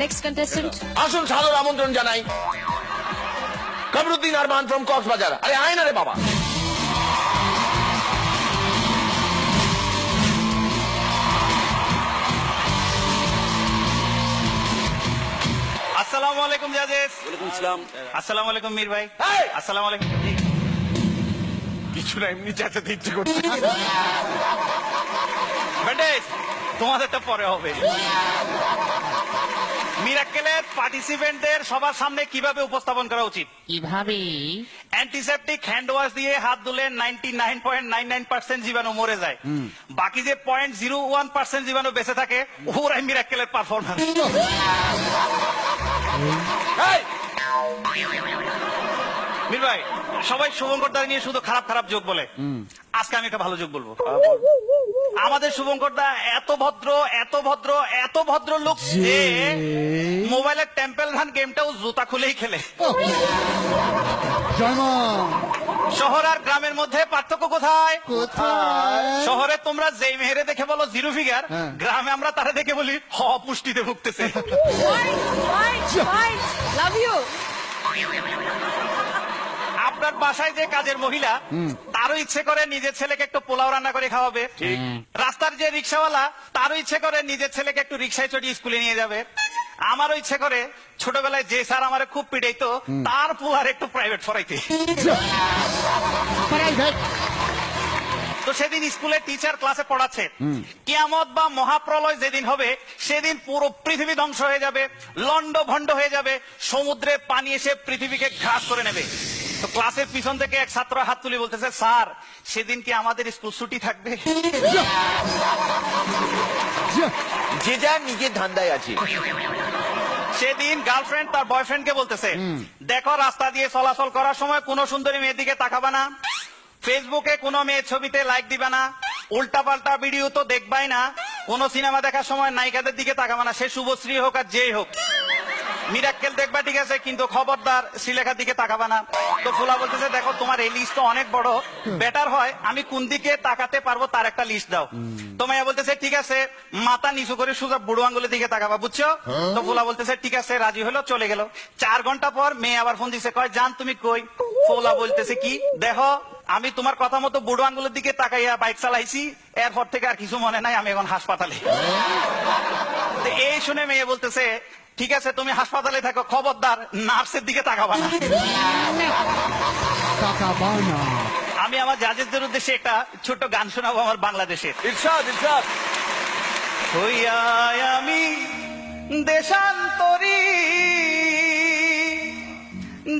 Next contestant. আসুন সাদর আমন্ত্রণ জানাই কামরুদ্দিন আরমান ফ্রম কক্সবাজার। আরে আয় না রে বাবা। আসসালামু আলাইকুম জাজেস। ওয়ালাইকুম আসসালাম। আসসালামু আলাইকুম মীর ভাই। এই! আসসালামু আলাইকুম। কিছু না, এমনি চেঁচাতে ইচ্ছে করছে। ব্যান্ডেজ তোমাদেরটা পরে হবে। মিরাক্কেলের পার্টিসিপেন্টদের সবার সামনে কিভাবে উপস্থাপন করা উচিত? কিভাবে? অ্যান্টিসেপটিক হ্যান্ড ওয়াশ দিয়ে হাত ধুলে 99.99% জীবাণু মরে যায়, বাকি যে 0.01% জীবাণু বেঁচে থাকে ওরাই মিরাক্কেলের পারফরম্যান্স। এই! মীর ভাই, সবাই শুভঙ্কর দা নিয়ে শুধু খারাপ খারাপ যোগ বলে, আজকে আমি একটা ভালো যোগ বলবো। আমাদের শুভঙ্কর দা এত ভদ্র এত ভদ্র এত ভদ্র লোক যে মোবাইলের টেম্পল রান গেমটাও জুতা খুলেই খেলে। শহর আর গ্রামের মধ্যে পার্থক্য কোথায়? শহরে তোমরা যেই মেহেরে দেখে বলো জিরো ফিগার, গ্রামে আমরা তারা দেখে বলি অপুষ্টিতে ভুগতেছে। Love you. আপনার বাসায় যে কাজের মহিলা, তারও ইচ্ছে করে নিজের ছেলেকে একটু পোলাও রান্না করে খাওয়াবে। রাস্তার যে রিক্সাওয়ালা, তারও ইচ্ছে করে নিজের ছেলেকে একটু রিক্সায় চড়িয়ে স্কুলে নিয়ে যাবে। আমারও ইচ্ছে করে ছোটবেলায় যে স্যার আমার খুব পিটাইতো, তার পোলার একটু প্রাইভেট পড়াইতে। তো সেদিন স্কুলে টিচার ক্লাসে পড়াচ্ছে, কিয়ামত বা মহাপ্রলয় যেদিন হবে সেদিন পুরো পৃথিবী ধ্বংস হয়ে যাবে, লন্ড ভন্ড হয়ে যাবে, সমুদ্রে পানি এসে পৃথিবীকে ঘাস করে নেবে। তো ক্লাসের পিছন থেকে এক ছাত্র হাত তুলে বলতেছে, স্যার সেদিন কি আমাদের স্কুল ছুটি থাকবে? যে যার নিজের ধান্দায় আছে। সেদিন গার্লফ্রেন্ড তার বয়ফ্রেন্ডকে বলতেছে, দেখো রাস্তা দিয়ে চলাচল করার সময় কোনো সুন্দরী মেয়ের দিকে তাকাবা না, ফেসবুকে কোনো মেয়ের ছবিতে লাইক দিবা না, উল্টা পাল্টা ভিডিও তো দেখবাই না, কোন সিনেমা দেখার সময় নায়িকাদের দিকে তাকাবা না, সে শুভশ্রী হোক আর যেই হোক। মিরাক্কেল দেখবা ঠিক আছে, কিন্তু খবরদার শ্রীলেখার দিকে তাকাবা না। তো ফুলা বলতেছে, দেখো তোমার এই লিস্ট তো অনেক বড়, বেটার হয় আমি কোন দিকে তাকাতে পারবো তার একটা লিস্ট দাও। তো মাইয়া বলতেছে, ঠিক আছে মাথা নিচু করে সোজা বুড়ো আঙ্গুলের দিকে তাকাবা, বুঝছো? তো ফুলা বলতেছে, ঠিক আছে, রাজি হলো, চলে গেল। 4 ঘন্টা পর মেয়ে আবার ফোন দিছে, কয় জান তুমি কই? ফুলা বলতেছে, কি দেখো আমি তোমার কথা মতো বুড়ো আঙ্গুলের দিকে তাকাইয়া বাইক চালাইছি, এরপর থেকে আর কিছু মনে নাই, আমি এখন হাসপাতালে। তো এই শুনে মেয়ে বলতেছে, ঠিক আছে তুমি হাসপাতালে থাকো, খবরদার নার্সের দিকে তাকাবা না। আমি আমার জাজেসদের উদ্দেশ্যে একটা ছোট্ট গান শোনাবো আমার বাংলাদেশের। ইরশাদ ইরশাদ। হইয়া আমি দেশান্তরী,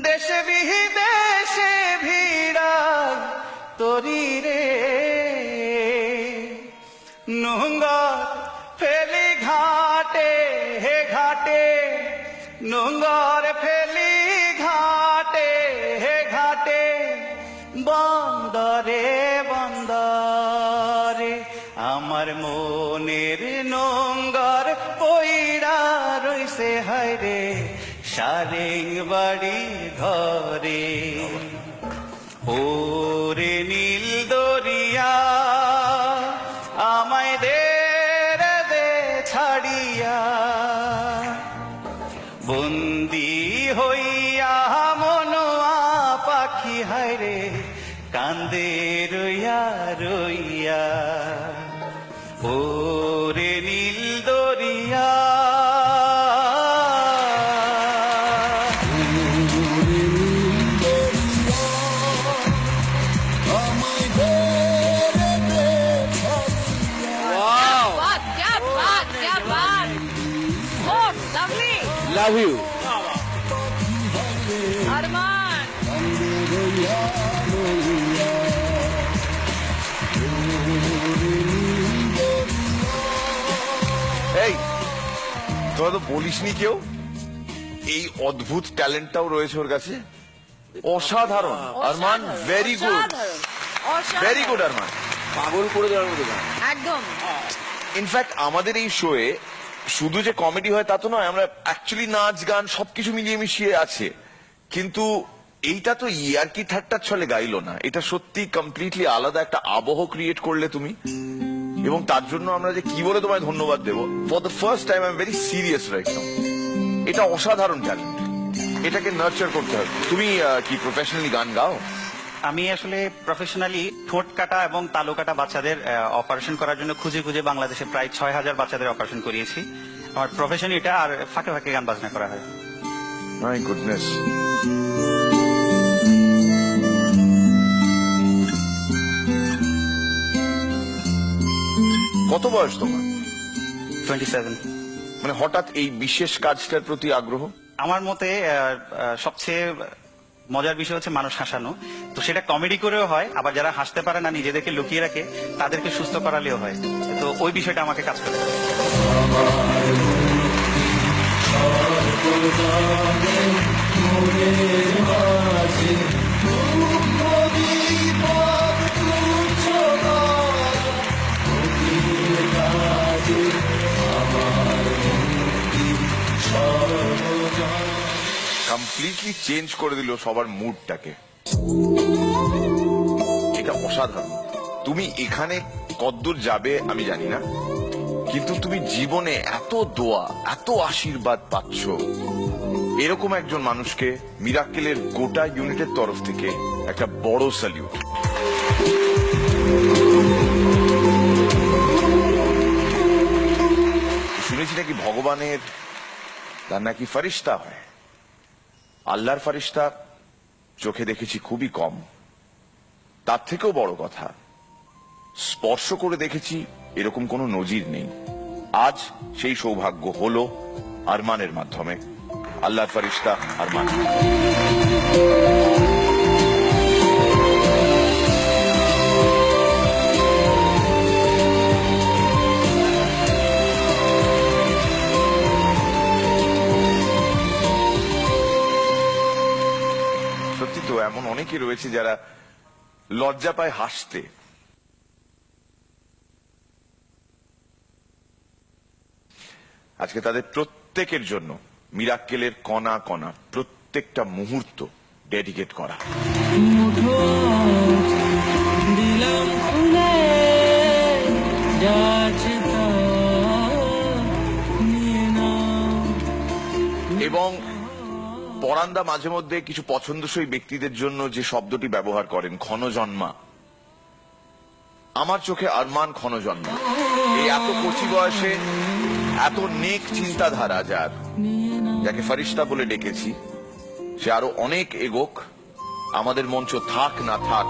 দেশে বিদেশে ভিড়াই তরি রে, নোংর ফেলি ঘাটে হে ঘাটে, নোংর ফেলি ঘাটে হে ঘাটে, বন্দরে বন্দরে আমার মনের নোংর পইড়া রইছে হায়রে সারেং বাড়ি ঘরে। ওরে নীল দরিয়া আমায় দে রে দে ছাড়িয়া, বন্দি হইয়া মনোয়া পাখি হায়রে কান্দে রইয়া রইয়া। ওরে নীল দরিয়া লাভ ইউ। আরমান এই তোরা তো বলিসনি কেউ, এই অদ্ভুত ট্যালেন্টটাও রয়েছে ওর কাছে। অসাধারণ Arman, very good, very good Arman, পাগল করে দেওয়ার মতো গান একদম। ইনফ্যাক্ট আমাদের এই শোয়ে শুধু যে কমেডি হয় তা তো নয়, আমরা অ্যাকচুয়ালি নাচ গান সবকিছু মিলিয়ে মিশিয়ে আছে, কিন্তু এইটা তো ইয়ার্কি ঠাট্টার ছলে গাইলো না, এটা সত্যি কমপ্লিটলি আলাদা একটা আবহ ক্রিয়েট করলে তুমি। এবং তার জন্য আমরা যে কি বলে তোমায় ধন্যবাদ দেবো, for the first time I am very serious right now. এটা অসাধারণ ট্যালেন্ট, এটাকে নার্চার করতে হবে। তুমি কি প্রফেশনালি গান গাও? আমি আসলে প্রফেশনালি ঠোঁট কাটা এবং তালু কাটা বাচ্চাদের অপারেশন করার জন্য খুঁজে খুঁজে বাংলাদেশে প্রায় 6,000 বাচ্চাদের অপারেশন করিয়েছি। আমার প্রফেশন এটা, আর ফাঁকে ফাঁকে গান বাজনা করা হয়। My goodness. কত বয়স তোমার? 27। মানে হঠাৎ এই বিশেষ কাজটার প্রতি আগ্রহ? আমার মতে সবচেয়ে মজার বিষয় হচ্ছে মানুষ হাসানো। তো সেটা কমেডি করেও হয়, আবার যারা হাসতে পারে না, নিজেদেরকে লুকিয়ে রাখে, তাদেরকে সুস্থ করালেও হয়। তো ওই বিষয়টা আমাকে কাজ করে। কমপ্লিটলি চেঞ্জ করে দিল সবার মুডটাকে। এটা অসাধারণ। তুমি এখানে কতদূর যাবে আমি জানি না, কিন্তু তুমি জীবনে এত দোয়া, এত আশীর্বাদ পাচ্ছ। এরকম একজন মানুষকে মিরাক্কেলের গোটা ইউনিটের তরফ থেকে একটা বড় স্যালিউট। শুনেছি নাকি ভগবানের তার নাকি ফারিস্তা হয়। আল্লাহর ফারিস্তা চোখে দেখেছি খুবই কম, তার থেকেও বড় কথা স্পর্শ করে দেখেছি এরকম কোনো নজির নেই। আজ সেই সৌভাগ্য হলো আরমানের মাধ্যমে। আল্লাহর ফারিস্তা আরমান। সত্যি তো, এমন অনেকে রয়েছে যারা লজ্জা পায় হাসতে। আজকে তাদের প্রত্যেকের জন্য মিরাক্কেলের কণা কণা প্রত্যেকটা মুহূর্ত ডেডিকেট করা। এবং পরান্দা মাঝে মধ্যে কিছু পছন্দসই ব্যক্তিদের জন্য যে শব্দটি ব্যবহার করেন, ক্ষণজন্মা। আমার চোখে আরমান ক্ষণজন্মা। এই এত কচি বয়সে এত নেক চিন্তাধারা যার, যাকে ফারিস্তা বলে ডেকেছি, সে আরো অনেক এগোক। আমাদের মঞ্চ থাক না থাক,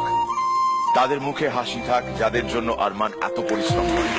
তাদের মুখে হাসি থাক যাদের জন্য আরমান এত পরিশ্রম করে।